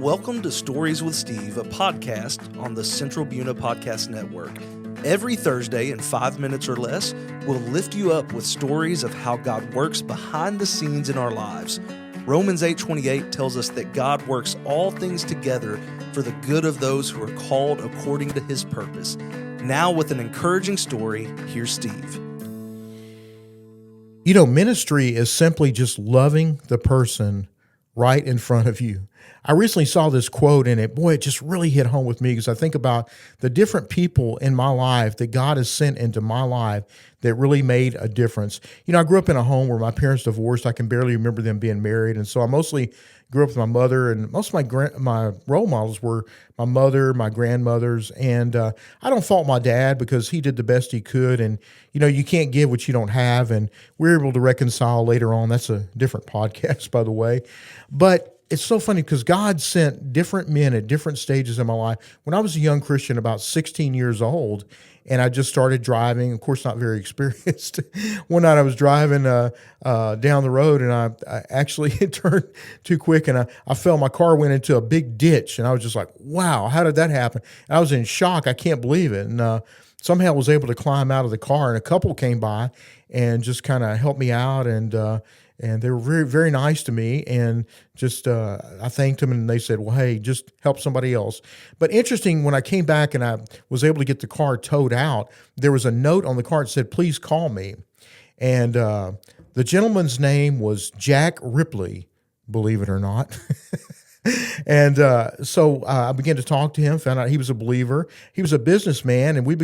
Welcome to Stories with Steve, a podcast on the Central Buna Podcast Network. Every Thursday in 5 minutes or less, we'll lift you up with stories of how God works behind the scenes in our lives. Romans 8:28 tells us that God works all things together for the good of those who are called according to his purpose. Now with an encouraging story, here's Steve. You know, ministry is simply just loving the person right in front of you. I recently saw this quote and it just really hit home with me because I think about the different people in my life that God has sent into my life that really made a difference. You know, I grew up in a home where my parents divorced. I can barely remember them being married. And so I mostly grew up with my mother, and most of my role models were my mother, my grandmothers. And I don't fault my dad because he did the best he could. And, you know, you can't give what you don't have. And we're able to reconcile later on. That's a different podcast, by the way. But it's so funny because God sent different men at different stages in my life. When I was a young Christian, about 16 years old, and I just started driving, of course, not very experienced. One night I was driving down the road, and I actually it turned too quick, and I fell. My car went into a big ditch, and I was just like, wow, how did that happen? And I was in shock. I can't believe it. And somehow I was able to climb out of the car, and a couple came by and just kind of helped me out, and they were very, very nice to me, and just I thanked them, and they said, well, hey, just help somebody else. But interesting, when I came back and I was able to get the car towed out, there was a note on the car that said, please call me. And the gentleman's name was Jack Ripley, believe it or not. And so I began to talk to him, found out he was a believer. He was a businessman, and he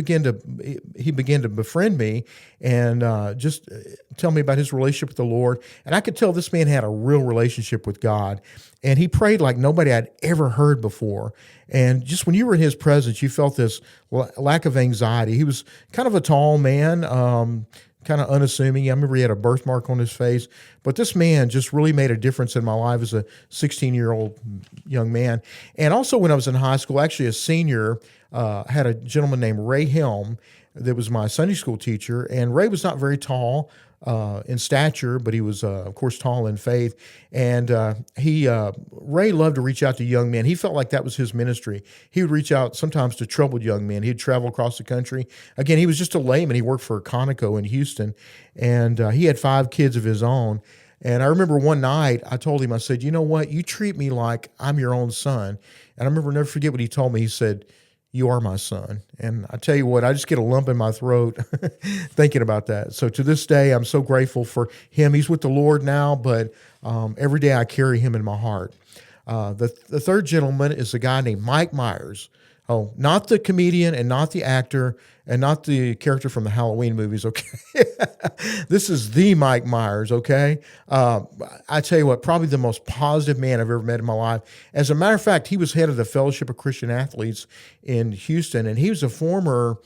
began to befriend me and just tell me about his relationship with the Lord. And I could tell this man had a real relationship with God. And he prayed like nobody I'd ever heard before. And just when you were in his presence, you felt this lack of anxiety. He was kind of a tall man, kind of unassuming. I remember he had a birthmark on his face, but this man just really made a difference in my life as a 16-year-old young man. And also when I was in high school, actually a senior, had a gentleman named Ray Helm that was my Sunday school teacher. And Ray was not very tall in stature, but he was, of course, tall in faith. And Ray loved to reach out to young men. He felt like that was his ministry. He would reach out sometimes to troubled young men. He'd travel across the country. Again, he was just a layman. He worked for Conoco in Houston, and he had 5 kids of his own. And I remember one night I told him, I said, you know what? You treat me like I'm your own son. And I remember never forget what he told me. He said, you are my son. And I tell you what, I just get a lump in my throat thinking about that. So to this day, I'm so grateful for him. He's with the Lord now, but every day I carry him in my heart. The third gentleman is a guy named Mike Myers. Oh, not the comedian and not the actor and not the character from the Halloween movies, okay? This is the Mike Myers, okay? I tell you what, probably the most positive man I've ever met in my life. As a matter of fact, he was head of the Fellowship of Christian Athletes in Houston, and he was a former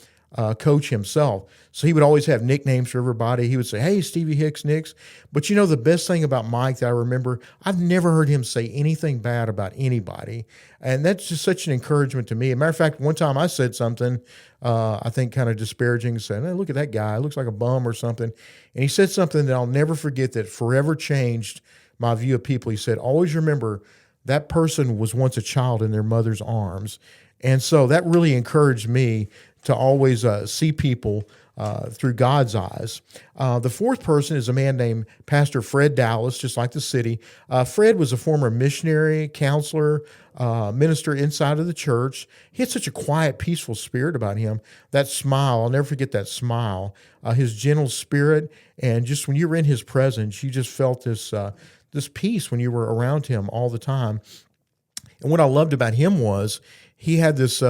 coach himself. So he would always have nicknames for everybody. He would say, hey, Stevie Hicks, Nicks. But you know, the best thing about Mike that I remember, I've never heard him say anything bad about anybody. And that's just such an encouragement to me. As a matter of fact, one time I said something, I think kind of disparaging, saying, hey, look at that guy. He looks like a bum or something. And he said something that I'll never forget that forever changed my view of people. He said, always remember that person was once a child in their mother's arms. And so that really encouraged me to always see people through God's eyes. The fourth person is a man named Pastor Fred Dallas, just like the city. Fred was a former missionary, counselor, minister inside of the church. He had such a quiet, peaceful spirit about him. That smile, I'll never forget that smile. His gentle spirit, and just when you were in his presence, you just felt this peace when you were around him all the time. And what I loved about him was he had this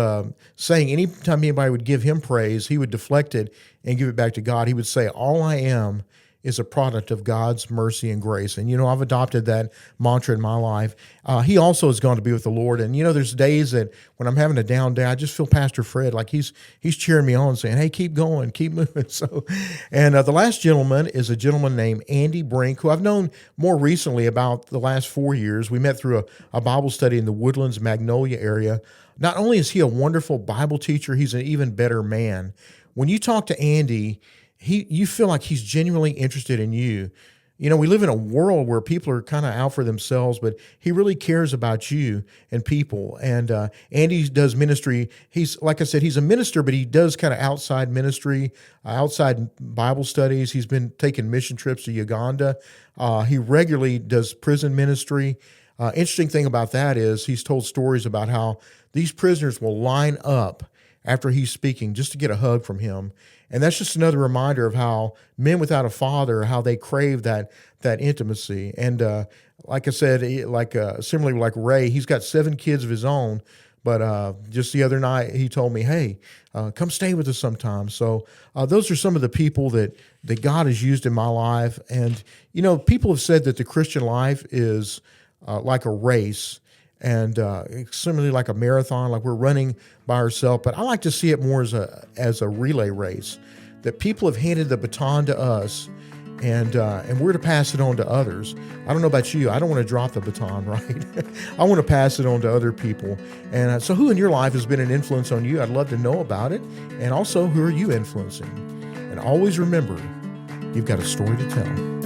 saying, anytime anybody would give him praise, he would deflect it and give it back to God. He would say, all I am is a product of God's mercy and grace. And, you know, I've adopted that mantra in my life. He also has gone to be with the Lord. And, you know, there's days that when I'm having a down day, I just feel Pastor Fred, like he's cheering me on, saying, hey, keep going, keep moving. So, and the last gentleman is a gentleman named Andy Brink, who I've known more recently about the last 4 years. We met through a Bible study in the Woodlands, Magnolia area. Not only is he a wonderful Bible teacher, he's an even better man. When you talk to Andy, you feel like he's genuinely interested in you. We live in a world where people are kind of out for themselves, but he really cares about you and people. And Andy does ministry. He's, like I said, he's a minister, but he does kind of outside ministry, outside Bible studies. He's been taking mission trips to Uganda. He regularly does prison ministry. Interesting thing about that is he's told stories about how these prisoners will line up after he's speaking just to get a hug from him. And that's just another reminder of how men without a father, how they crave that intimacy. And like I said, similarly like Ray, he's got 7 kids of his own. But just the other night, he told me, hey, come stay with us sometime. So those are some of the people that God has used in my life. And, people have said that the Christian life is like a race, and similarly like a marathon, like we're running by ourselves. But I like to see it more as a relay race, that people have handed the baton to us, and we're to pass it on to others. I don't know about you. I don't want to drop the baton, right? I want to pass it on to other people. And so who in your life has been an influence on you? I'd love to know about it. And also, who are you influencing? And always remember, you've got a story to tell.